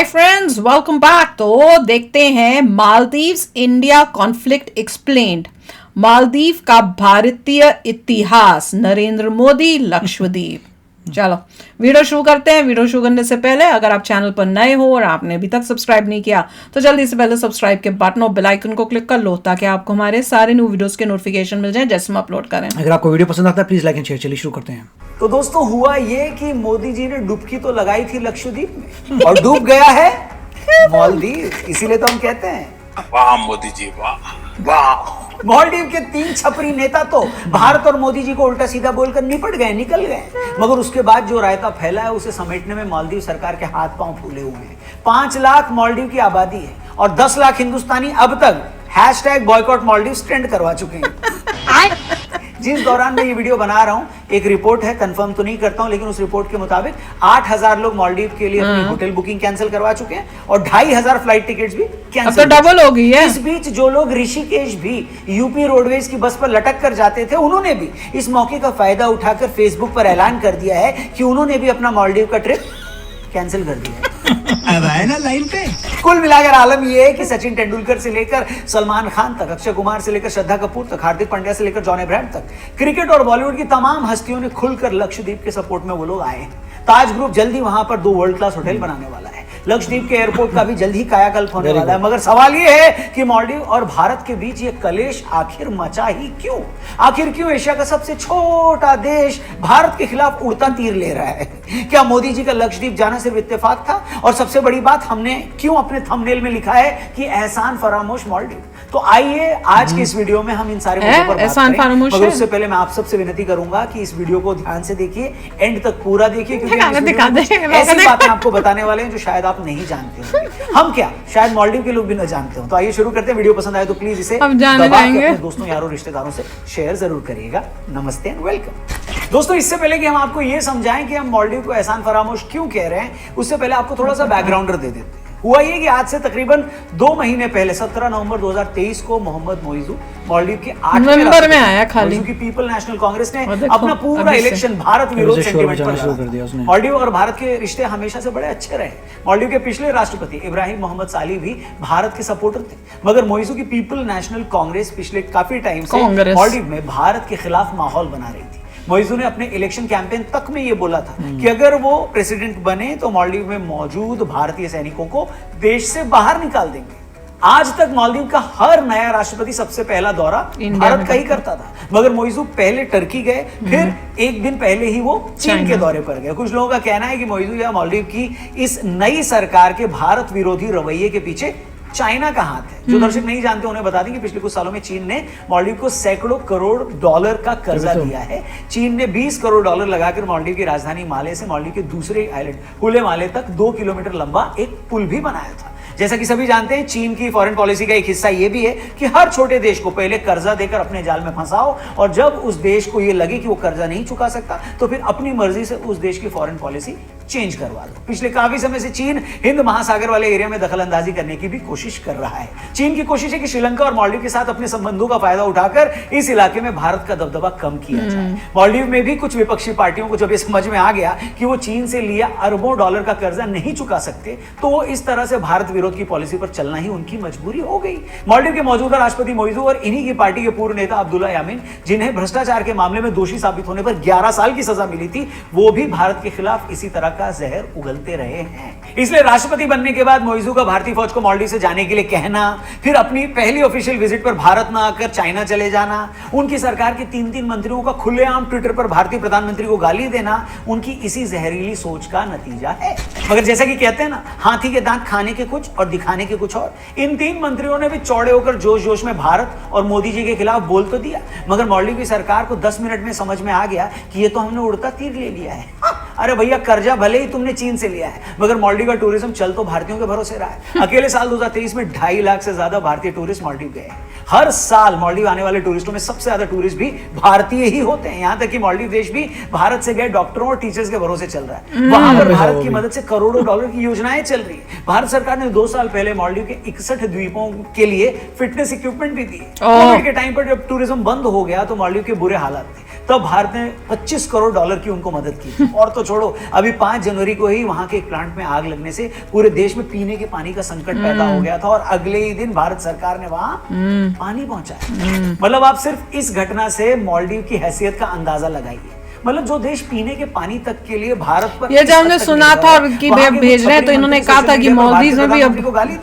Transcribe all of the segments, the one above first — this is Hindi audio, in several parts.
Hi friends, welcome back. तो देखते हैं Maldives India conflict explained, Maldives का भारतीय इतिहास, नरेंद्र मोदी लक्षद्वीप। चलो वीडियो शुरू करते हैं। वीडियो शुरू करने से पहले अगर आप चैनल पर नए हो और आपने अभी तक सब्सक्राइब नहीं किया तो जल्दी से पहले सब्सक्राइब के बटन और बेल आइकन को क्लिक कर लो ताकि आपको हमारे सारे न्यू वीडियोस के नोटिफिकेशन मिल जाए जैसे हम अपलोड करें। अगर आपको वीडियो पसंद आता है प्लीज लाइक एंड शेयर। चलिए शुरू करते हैं। तो दोस्तों हुआ ये कि मोदी जी ने डुबकी तो लगाई थी लक्षद्वीप में और डूब गया है मालदीव। इसीलिए तो हम कहते हैं वाह मोदी जी वाह वाह। मालदीव के 3 छपरी नेता तो भारत और मोदी जी को उल्टा सीधा बोलकर निपट गए, निकल गए, मगर उसके बाद जो रायता फैला है उसे समेटने में मालदीव सरकार के हाथ पांव फूले हुए हैं। 5 लाख मालदीव की आबादी है और 10 लाख हिंदुस्तानी अब तक #बॉयकॉट मालदीव ट्रेंड करवा चुके हैं। जिस दौरान मैं ये वीडियो बना रहा हूं, एक रिपोर्ट है, कंफर्म तो नहीं करता हूं, लेकिन उस रिपोर्ट के मुताबिक 8000 लोग मालदीव के लिए अपनी होटल बुकिंग कैंसिल करवा चुके हैं और 2500 फ्लाइट टिकट्स भी कैंसिल। अब तो डबल हो गई है। इस बीच जो लोग ऋषिकेश भी यूपी रोडवेज की बस पर लटक कर जाते थे, उन्होंने भी इस मौके का फायदा उठाकर फेसबुक पर ऐलान कर दिया है कि उन्होंने भी अपना मालदीव का ट्रिप कैंसिल कर दिया है। अब आए ना लाइन पे। कुल मिलाकर आलम यह है कि सचिन तेंदुलकर से लेकर सलमान खान तक, अक्षय कुमार से लेकर श्रद्धा कपूर तक, हार्दिक पांड्या से लेकर जॉन अब्राहम तक, क्रिकेट और बॉलीवुड की तमाम हस्तियों ने खुलकर लक्षद्वीप के सपोर्ट में वो लोग आए हैं। ताज ग्रुप जल्दी वहां पर 2 वर्ल्ड क्लास होटल बनाने वाला है। लक्षद्वीप के एयरपोर्ट का भी जल्द ही कायाकल्प होने वाला है। मगर सवाल ये है कि मालदीव और भारत के बीच ये कलेश आखिर मचा ही क्यों? आखिर क्यों एशिया का सबसे छोटा देश भारत के खिलाफ उड़ता तीर ले रहा है? क्या मोदी जी का लक्षद्वीप जाना सिर्फ इत्तेफाक था? और सबसे बड़ी बात, हमने क्यों अपने थंबनेल में लिखा है कि एहसान फरामोश मालदीव? तो आइए आज के इस वीडियो में हम इन सारे मुद्दों पर बात करें। मगर उससे पहले मैं आप सबसे विनती करूंगा कि इस वीडियो को ध्यान से देखिए, एंड तक पूरा देखिए, क्योंकि ऐसी बातें आपको बताने वाले हैं जो शायद आप नहीं जानते हो। हम क्या, शायद मालदीव के लोग भी न जानते हो। तो आइए शुरू करते हैं। वीडियो पसंद आए तो प्लीज इसे अपने दोस्तों यारों रिश्तेदारों से शेयर जरूर करिएगा। नमस्ते एंड वेलकम। दोस्तों इससे पहले कि हम आपको यह समझाएं कि हम मालदीव को एहसान फरामोश क्यों कह रहे हैं, उससे पहले आपको थोड़ा सा बैकग्राउंडर दे देते हैं। हुआ ये कि आज से तकरीबन 2 महीने पहले 17 नवंबर 2023 को मोहम्मद मोइजू मालदीव के 8वें में आया। खाली की पीपल नेशनल कांग्रेस ने अपना पूरा इलेक्शन भारत विरोध सेंटीमेंट पर लगा। मालदीव और भारत के रिश्ते हमेशा से बड़े अच्छे रहे। मालदीव के पिछले राष्ट्रपति इब्राहिम मोहम्मद साली भी भारत के सपोर्टर थे, मगर मोइजू की पीपल नेशनल कांग्रेस पिछले काफी टाइम से मालदीव में भारत के खिलाफ माहौल बना रही थी। मोइजू ने अपने इलेक्शन कैंपेन तक में ये बोला था कि अगर वो प्रेसिडेंट बने तो मालदीव में मौजूद भारतीय सैनिकों को देश से बाहर निकाल देंगे। आज तक मालदीव का हर नया राष्ट्रपति सबसे पहला दौरा भारत का ही करता था, मगर मोइजू पहले टर्की गए, फिर एक दिन पहले ही वो चीन के दौरे पर गए। कुछ लोगों का कहना है कि मोइजू या मालदीव की इस नई सरकार के भारत विरोधी रवैये के पीछे चाइना का हाथ है। जो दर्शक नहीं जानते उन्हें बता दें कि पिछले कुछ सालों में चीन ने मालदीव को सैकड़ों करोड़ डॉलर का कर्जा दिया है। चीन ने 20 करोड़ डॉलर लगाकर मालदीव की राजधानी माले से मालदीव के दूसरे आइलैंड हुले माले तक 2 किलोमीटर लंबा एक पुल भी बनाया था। जैसा कि सभी जानते हैं, चीन की फॉरेन पॉलिसी का एक हिस्सा यह भी है कि हर छोटे देश को पहले कर्जा देकर अपने जाल में फंसाओ और जब उस देश को यह लगे कि वो कर्जा नहीं चुका सकता तो फिर अपनी मर्जी से उस देश की फॉरेन पॉलिसी चेंज करवा लो। पिछले काफी समय से चीन हिंद महासागर वाले एरिया में दखल अंदाजी करने की भी कोशिश कर रहा है। चीन की कोशिश है कि श्रीलंका और मालदीव के साथ अपने संबंधों का फायदा उठाकर इस इलाके में भारत का दबदबा कम किया जाए। मालदीव में भी कुछ विपक्षी पार्टियों को जब ये समझ में आ गया कि वो चीन से लिया अरबों डॉलर का कर्जा नहीं चुका सकते, तो वो इस तरह से भारत विरोध की पॉलिसी पर चलना ही उनकी मजबूरी हो गई। मालदीव के मौजूदा राष्ट्रपति मोइजू और इन्हीं की पार्टी के पूर्व नेता अब्दुल्ला यामीन, जिन्हें भ्रष्टाचार के मामले में दोषी साबित होने पर 11 साल की सजा मिली थी, वो भी भारत के खिलाफ इसी तरह का जहर उगलते रहे हैं। इसलिए राष्ट्रपति बनने के बाद मोइजू का भारतीय फौज को मालदीव से जाने के लिए कहना, फिर अपनी पहली ऑफिशियल विजिट पर भारत न आकर चाइना चले जाना, उनकी सरकार के 3 मंत्रियों का खुलेआम ट्विटर पर भारतीय प्रधानमंत्री को गाली देना, उनकी इसी जहरीली सोच का नतीजा है। मगर जैसा कि कहते हैं ना, हाथी के दांत खाने के कुछ और दिखाने के कुछ और। इन 3 मंत्रियों ने भी चौड़े होकर जोश जोश में भारत और मोदी जी के खिलाफ बोल तो दिया, मगर मालदीव की सरकार को 10 मिनट में समझ में आ गया कि ये तो हमने उड़ता तीर ले लिया है। अरे भैया, कर्जा भले ही तुमने चीन से लिया है, मगर मालदीव का टूरिज्म चल तो भारतीयों के भरोसे रहा है। अकेले साल 2023 में 2.5 लाख से ज्यादा भारतीय टूरिस्ट मालदीव गए। हर साल मालदीव आने वाले टूरिस्टों में सबसे ज्यादा टूरिस्ट भी भारतीय ही होते हैं। यहां तक कि मालदीव देश भी भारत से गए डॉक्टरों और टीचर्स के भरोसे चल रहा है। वहां पर भारत की मदद से करोड़ों डॉलर की योजनाएं चल रही है। भारत सरकार ने 2 साल पहले मालदीव के 61 द्वीपों के लिए फिटनेस इक्विपमेंट भी दिए। कोविड के टाइम पर जब टूरिज्म बंद हो गया तो मालदीव के बुरे हालात थे। तब भारत ने 25 करोड़ डॉलर की उनको मदद की। और तो छोड़ो, अभी 5 जनवरी को ही वहां के एक प्लांट में आग लगने से पूरे देश में पीने के पानी का संकट पैदा हो गया था और अगले ही दिन भारत सरकार ने वहां पानी पहुंचाया। मतलब आप सिर्फ इस घटना से मालदीव की हैसियत का अंदाजा लगाइए। मतलब जो देश पीने के पानी तक के लिए भारत पर ये जब हमने सुना था और कि भेज रहे हैं तो इन्होंने कहा था कि मालदीव में भी अब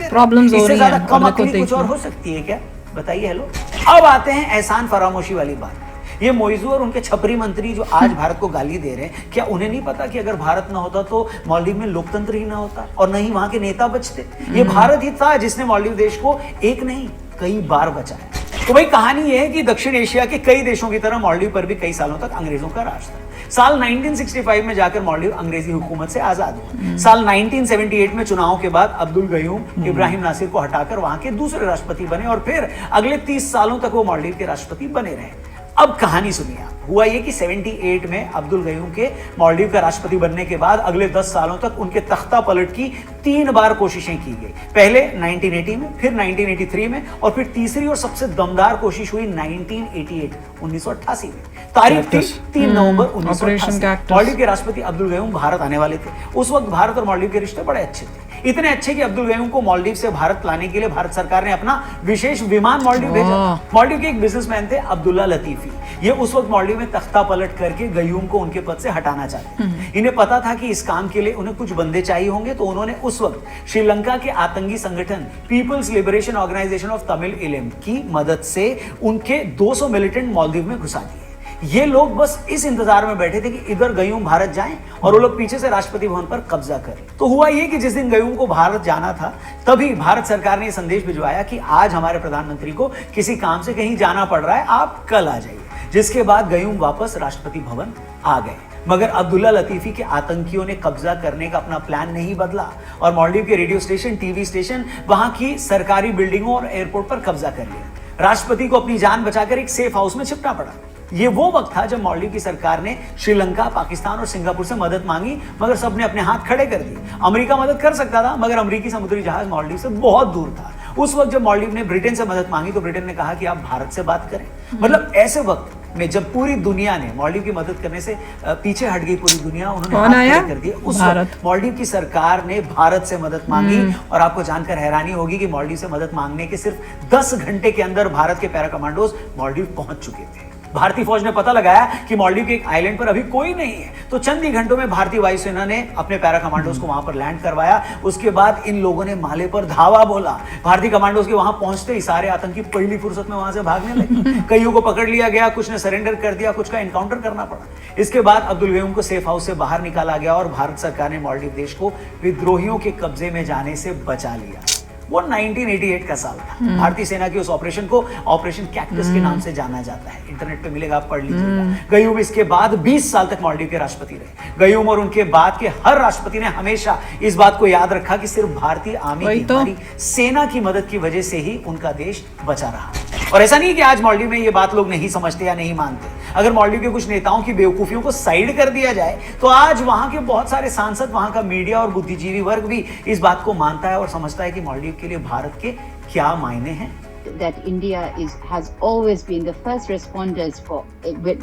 प्रॉब्लम्स हो रही हैं। कम अकली कुछ और हो सकती है क्या? बताइए। हेलो, अब आते हैं एहसान फरामोशी वाली बात। ये मोइजू और उनके छपरी मंत्री जो आज भारत को गाली दे रहे हैं, क्या उन्हें नहीं पता कि अगर भारत ना होता तो मालदीव में लोकतंत्र ही ना होता और न ही वहां के नेता बचते? ये भारत ही था जिसने मालदीव देश को एक नहीं कई बार बचाया। तो भाई कहानी यह है कि दक्षिण एशिया के कई देशों की तरह मालदीव पर भी कई सालों तक अंग्रेजों का राज था। साल 1965 में जाकर मालदीव अंग्रेजी हुकूमत से आजाद हुआ। साल 1978 में चुनाव के बाद अब्दुल गयूम इब्राहिम नासिर को हटाकर वहां के दूसरे राष्ट्रपति बने और फिर अगले 30 सालों तक वो मालदीव के राष्ट्रपति बने रहे। अब कहानी सुनिए आप। हुआ ये कि 78 में अब्दुल गयूम के मालदीव का राष्ट्रपति बनने के बाद अगले 10 सालों तक उनके तख्ता पलट की 3 बार कोशिशें की गई। पहले 1980 में, फिर 1983 में और फिर तीसरी और सबसे दमदार कोशिश हुई 1988 में। तारीख थी 3 नवंबर 1988। मालदीव के राष्ट्रपति अब्दुल गयूम भारत आने वाले थे। उस वक्त भारत और मालदीव के रिश्ते बड़े अच्छे थे, इतने अच्छे कि अब्दुल गयूम को मालदीव से भारत लाने के लिए भारत सरकार ने अपना विशेष विमान मालदीव भेजा। मालदीव के एक बिजनेसमैन थे अब्दुल्ला लतीफी। ये उस वक्त मालदीव में तख्ता पलट करके गयूम को उनके पद से हटाना चाहते थे। इन्हें पता था कि इस काम के लिए उन्हें कुछ बंदे चाहिए होंगे, तो उन्होंने उस वक्त श्रीलंका के आतंकी संगठन People's Liberation Organisation of Tamil Eelam की मदद से उनके 200 मिलिटेंट मालदीव में घुसा दिए। ये लोग बस इस इंतजार में बैठे थे कि इधर गयूम भारत जाएं और वो लोग पीछे से राष्ट्रपति भवन पर कब्जा करें। तो हुआ ये कि जिस दिन गयूम को भारत जाना था तभी भारत सरकार ने ये संदेश भिजवाया कि आज हमारे प्रधानमंत्री को किसी काम से कहीं जाना पड़ रहा है, आप कल आ जाइए। जिसके बाद गयूम वापस राष्ट्रपति भवन आ गए। मगर अब्दुल्ला लतीफी के आतंकियों ने कब्जा करने का अपना प्लान नहीं बदला और मालदीव के रेडियो स्टेशन, टीवी स्टेशन, वहां की सरकारी बिल्डिंगों और एयरपोर्ट पर कब्जा कर लिया। राष्ट्रपति को अपनी जान बचाकर एक सेफ हाउस में छिपना पड़ा। ये वो वक्त था जब मालदीव की सरकार ने श्रीलंका, पाकिस्तान और सिंगापुर से मदद मांगी, मगर सबने अपने हाथ खड़े कर दिए। अमेरिका मदद कर सकता था, मगर अमेरिकी समुद्री जहाज मालदीव से बहुत दूर था। उस वक्त जब मालदीव ने ब्रिटेन से मदद मांगी तो ब्रिटेन ने कहा कि आप भारत से बात करें। मतलब ऐसे वक्त में जब पूरी दुनिया ने मालदीव की मदद करने से पीछे हट गई पूरी दुनिया, उन्होंने हाथ खड़े कर दिए। उस वक्त मालदीव की सरकार ने भारत से मदद मांगी और आपको जानकर हैरानी होगी कि मालदीव से मदद मांगने के सिर्फ 10 घंटे के अंदर भारत के पैरा कमांडोज मालदीव पहुंच चुके थे। भारतीय फौज ने पता लगाया कि मालदीव के एक आइलैंड पर अभी कोई नहीं है, तो चंद ही घंटों में भारतीय वायुसेना ने अपने पैरा कमांडोज को वहां पर लैंड करवाया। उसके बाद इन लोगों ने माले पर धावा बोला। भारतीय कमांडोज के वहां पहुंचते ही सारे आतंकी पहली फुर्सत में वहां से भागने लगे। कईयों को पकड़ लिया गया, कुछ ने सरेंडर कर दिया, कुछ का एनकाउंटर करना पड़ा। इसके बाद अब्दुल गयूम को सेफ हाउस से बाहर निकाला गया और भारत सरकार ने मालदीव देश को विद्रोहियों के कब्जे में जाने से बचा लिया। वो 1988 का साल था। भारतीय सेना की उस ऑपरेशन को ऑपरेशन कैक्टस के नाम से जाना जाता है। इंटरनेट पे मिलेगा, आप पढ़ लीजिएगा। गयूम इसके बाद 20 साल तक मालदीव के राष्ट्रपति रहे। गयूम और उनके बाद के हर राष्ट्रपति ने हमेशा इस बात को याद रखा कि सिर्फ भारतीय आर्मी की, हमारी सेना की मदद की वजह से ही उनका देश बचा रहा। और ऐसा नहीं कि आज मालदीव में ये बात लोग नहीं समझते या नहीं मानते। अगर मालदीव के कुछ नेताओं की बेवकूफियों को साइड कर दिया जाए तो आज वहां के बहुत सारे सांसद, वहां का मीडिया और बुद्धिजीवी वर्ग भी इस बात को मानता है और समझता है कि मालदीव के लिए भारत के क्या मायने हैं। That India has always been the first responders for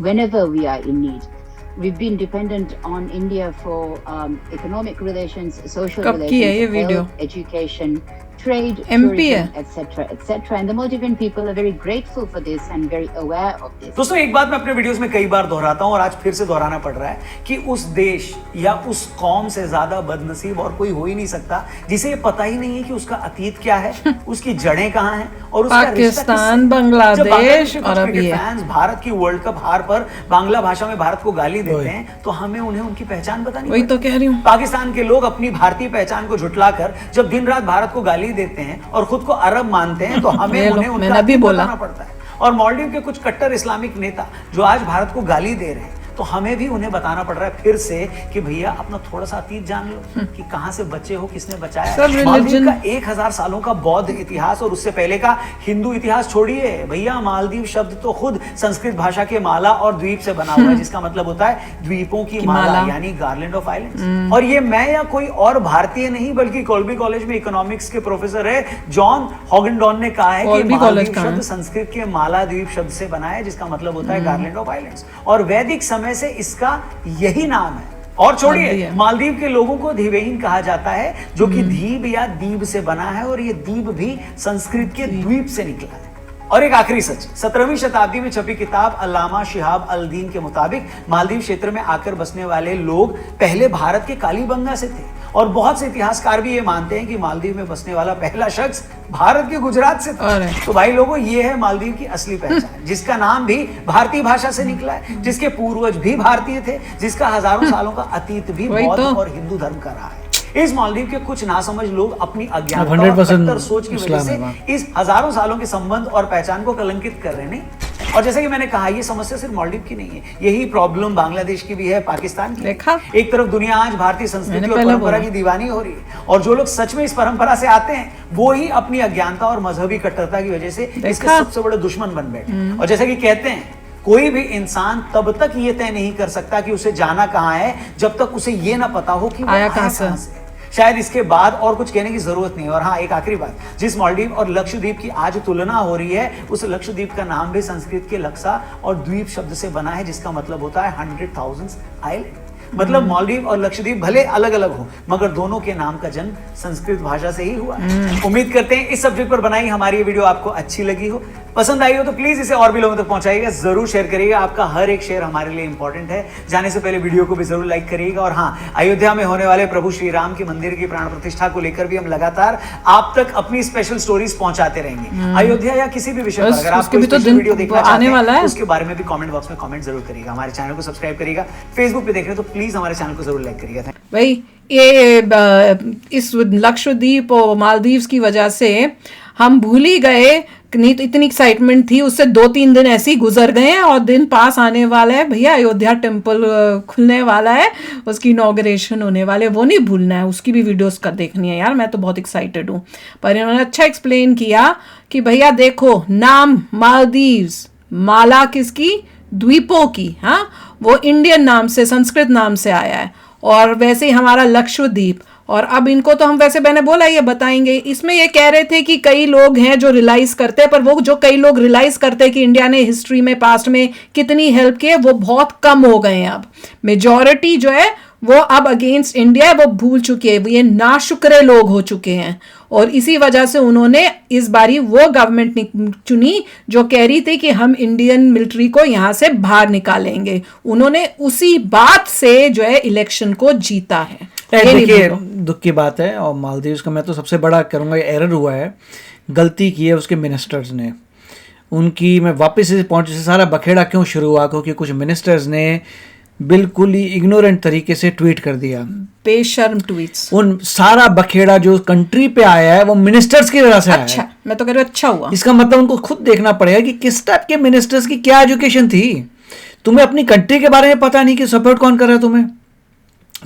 whenever we are in need. We've been dependent on India for economic relations, social relations, health, education, trade, tourism, etc., etc. And the Maldivian people are very grateful for this and very aware of this. दोस्तों, एक बात मैं अपने वीडियोस में कई बार दोहराता हूं और आज फिर से दोहराना पड़ रहा है कि उस देश या उस कौम से ज्यादा बदनसीब और कोई हो ही नहीं सकता जिसे ये पता ही नहीं है कि उसका अतीत क्या है, उसकी जड़ें कहां हैं और उसका पाकिस्तान, बांग्लादेश और अब ये फैंस भारत की वर्ल्ड कप हार पर बांग्ला भाषा में भारत को गाली देते हैं तो हमें उन्हें उनकी पहचान बतानी। वही तो कह रही हूँ। पाकिस्तान के लोग अपनी भारतीय पहचान को झुठलाकर जब दिन रात भारत को गाली देते हैं और खुद को अरब मानते हैं तो हमें उन्हें उनका बताना पड़ता है। और मालदीव के कुछ कट्टर इस्लामिक नेता जो आज भारत को गाली दे रहे हैं तो हमें भी उन्हें बताना पड़ रहा है फिर से कि भैया अपना थोड़ा सा अतीत जान लो कि कहां से बचे हो, किसने बचाया। मालदीव का 1000 सालों का बौद्ध इतिहास और उससे पहले का हिंदू इतिहास छोड़िए भैया, मालदीव शब्द तो खुद संस्कृत भाषा के माला और द्वीप से बना हुआ है, जिसका मतलब होता है द्वीपों की माला, यानी गार्लैंड ऑफ आइलैंड्स। और ये मैं या कोई और भारतीय नहीं बल्कि कोलंबी कॉलेज में इकोनॉमिक्स के प्रोफेसर है जॉन हॉगनडॉन ने कहा है कि मालदीव शब्द संस्कृत के माला द्वीप शब्द से बना है, जिसका मतलब होता है गार्लैंड ऑफ आइलैंड्स, और वैदिक समय से इसका यही नाम है। और छोड़िए, मालदीव के लोगों को धीवेहीन कहा जाता है, जो कि धीब या दीब से बना है, और ये दीब भी संस्कृत के द्वीप से निकला है। और एक आखिरी सच, 17वीं शताब्दी में छपी किताब अल्लामा शिहाब अल दीन के मुताबिक मालदीव क्षेत्र में आकर बसने वाले लोग पहले भारत के कालीबंगा से थे, और बहुत से इतिहासकार भी ये मानते हैं कि मालदीव में बसने वाला पहला शख्स भारत के गुजरात से था। तो भाई लोगों, ये है मालदीव की असली पहचान, जिसका नाम भी भारतीय भाषा से निकला है, जिसके पूर्वज भी भारतीय थे, जिसका हजारों सालों का अतीत भी बौद्ध और हिंदू धर्म का रहा है। इस मालदीव के कुछ नासमझ लोग अपनी अज्ञानता और कट्टर सोच की वजह से इस हजारों सालों के संबंध और पहचान को कलंकित कर रहे हैं। और जैसे कि मैंने कहा, ये समस्या सिर्फ मालदीव की नहीं है, यही प्रॉब्लम बांग्लादेश की भी है, पाकिस्तान की। एक तरफ दुनिया आज भारतीय संस्कृति और परंपरा की दीवानी हो रही है, और जो लोग सच में इस परंपरा से आते हैं वो ही अपनी अज्ञानता और मजहबी कट्टरता की वजह से इसके सबसे बड़े दुश्मन बन बैठे। और जैसे कि कहते हैं, कोई भी इंसान तब तक ये तय नहीं कर सकता कि उसे जाना कहां है जब तक उसे ये ना पता हो कि वो आया कहां से। शायद इसके बाद और कुछ कहने की जरूरत नहीं है। और हाँ, एक आखिरी बात, जिस मालदीव और लक्षद्वीप की आज तुलना हो रही है, उस लक्षद्वीप का नाम भी संस्कृत के लक्सा और द्वीप शब्द से बना है, जिसका मतलब होता है 100,000 आइलैंड। मतलब मालदीव और लक्षद्वीप भले अलग अलग हो, मगर दोनों के नाम का जन्म संस्कृत भाषा से ही हुआ है। उम्मीद करते हैं इस सब्जेक्ट पर बनाई हमारी ये वीडियो आपको अच्छी लगी हो, पसंद आई हो तो प्लीज इसे और भी लोगों तक पहुंचाइएगा, जरूर शेयर करिएगा। आपका हर एक शेयर हमारे लिए इंपॉर्टेंट है। जाने से पहले वीडियो को भी जरूर लाइक करिएगा। और हाँ, अयोध्या में होने वाले प्रभु श्री राम के मंदिर की प्राण प्रतिष्ठा को लेकर भी हम लगातार आप तक अपनी स्पेशल स्टोरीज पहुंचाते रहेंगे। अयोध्या या किसी भी विषय पर अगर आप कोई वीडियो देखना चाहते हैं, उसके बारे में भी कमेंट बॉक्स में कमेंट जरूर करिएगा। हमारे चैनल को सब्सक्राइब करिएगा। फेसबुक पे देख रहे हो तो प्लीज हमारे चैनल को जरूर लाइक करिएगा। भाई, ये इस लक्षद्वीप और मालदीव्स की वजह से हम भूल ही गए, नहीं तो इतनी एक्साइटमेंट थी, उससे 2-3 दिन ऐसे ही गुजर गए हैं, और दिन पास आने वाला है भैया। अयोध्या टेम्पल खुलने वाला है, उसकी इनॉग्रेशन होने वाले, वो नहीं भूलना है, उसकी भी वीडियोस कर देखनी है यार। मैं तो बहुत एक्साइटेड हूँ। पर इन्होंने अच्छा एक्सप्लेन किया कि भैया देखो, नाम मालदीव्स, माला किसकी, द्वीपों की, हाँ, वो इंडियन नाम से, संस्कृत नाम से आया है। और वैसे ही हमारा लक्षद्वीप, और अब इनको तो हम वैसे मैंने बोला ये बताएंगे। इसमें ये कह रहे थे कि कई लोग हैं जो रियलाइज करते हैं, पर वो जो कई लोग रियलाइज करते हैं कि इंडिया ने हिस्ट्री में पास्ट में कितनी हेल्प की है, वो बहुत कम हो गए हैं। अब मेजॉरिटी जो है वो अब अगेंस्ट इंडिया है, वो भूल चुके हैं, ये नाशुक्रे लोग हो चुके हैं। और इसी वजह से उन्होंने इस बारी वो गवर्नमेंट चुनी जो कह रही थी कि हम इंडियन मिलिट्री को यहां से बाहर निकालेंगे। उन्होंने उसी बात से जो है इलेक्शन को जीता है। देखिए, दुख की बात है। और मालदीव्स का मैं तो सबसे बड़ा करूंगा, एरर हुआ है, गलती की है उसके मिनिस्टर्स ने। उनकी मैं वापस इस पॉइंट से सारा बखेड़ा क्यों शुरू हुआ, क्योंकि कुछ मिनिस्टर्स ने बिल्कुल ही इग्नोरेंट तरीके से ट्वीट कर दिया, बेशर्म ट्वीट्स। उन सारा बखेड़ा जो कंट्री पे आया है वो मिनिस्टर्स की वजह से आया है। अच्छा, मैं तो कह रही हूं अच्छा हुआ। इसका मतलब उनको खुद देखना पड़ेगा कि किस टाइप के मिनिस्टर्स की क्या एजुकेशन थी। तुम्हें अपनी कंट्री के बारे में पता नहीं कि सपोर्ट कौन कर रहा है तुम्हें।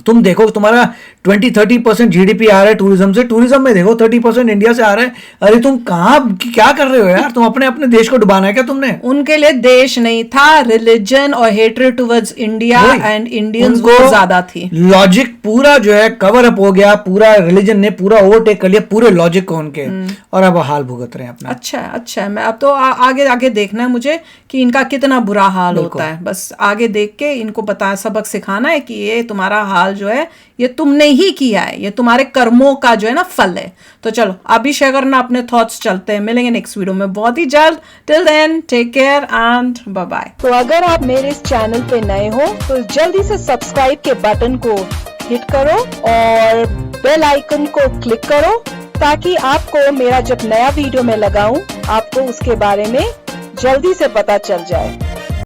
तुम देखो, तुम्हारा 20-30% जीडीपी आ रहा है टूरिज्म से, टूरिज्म में देखो 30% इंडिया से आ रहा है। अरे तुम कहाँ क्या कर रहे हो यार, तुम अपने अपने देश को डुबाना है क्या तुमने? उनके लिए देश नहीं था, रिलीजन और hatred towards India and Indians वो ज्यादा थी। लॉजिक पूरा जो है कवर अप हो गया, पूरा रिलीजन ने पूरा ओवरटेक कर लिया पूरे लॉजिक को उनके, और अब हाल भुगत रहे हैं अपना। अच्छा, मैं अब तो आगे आगे देखना है मुझे कि इनका कितना बुरा हाल होता है। बस आगे देख के इनको बता सबक सिखाना है कि ये तुम्हारा हाल जो है ये तुमने ही किया है, ये तुम्हारे कर्मों का जो है ना फल है। तो चलो अभी शेयर करना अपने थॉट्स, चलते हैं, मिलेंगे नेक्स्ट वीडियो में बहुत ही जल्द। Till then take care and bye bye. तो अगर आप मेरे इस चैनल पे नए हो तो जल्दी से सब्सक्राइब के बटन को हिट करो और बेल आइकन को क्लिक करो, ताकि आपको मेरा जब नया वीडियो मैं लगाऊं आपको उसके बारे में जल्दी से पता चल जाए।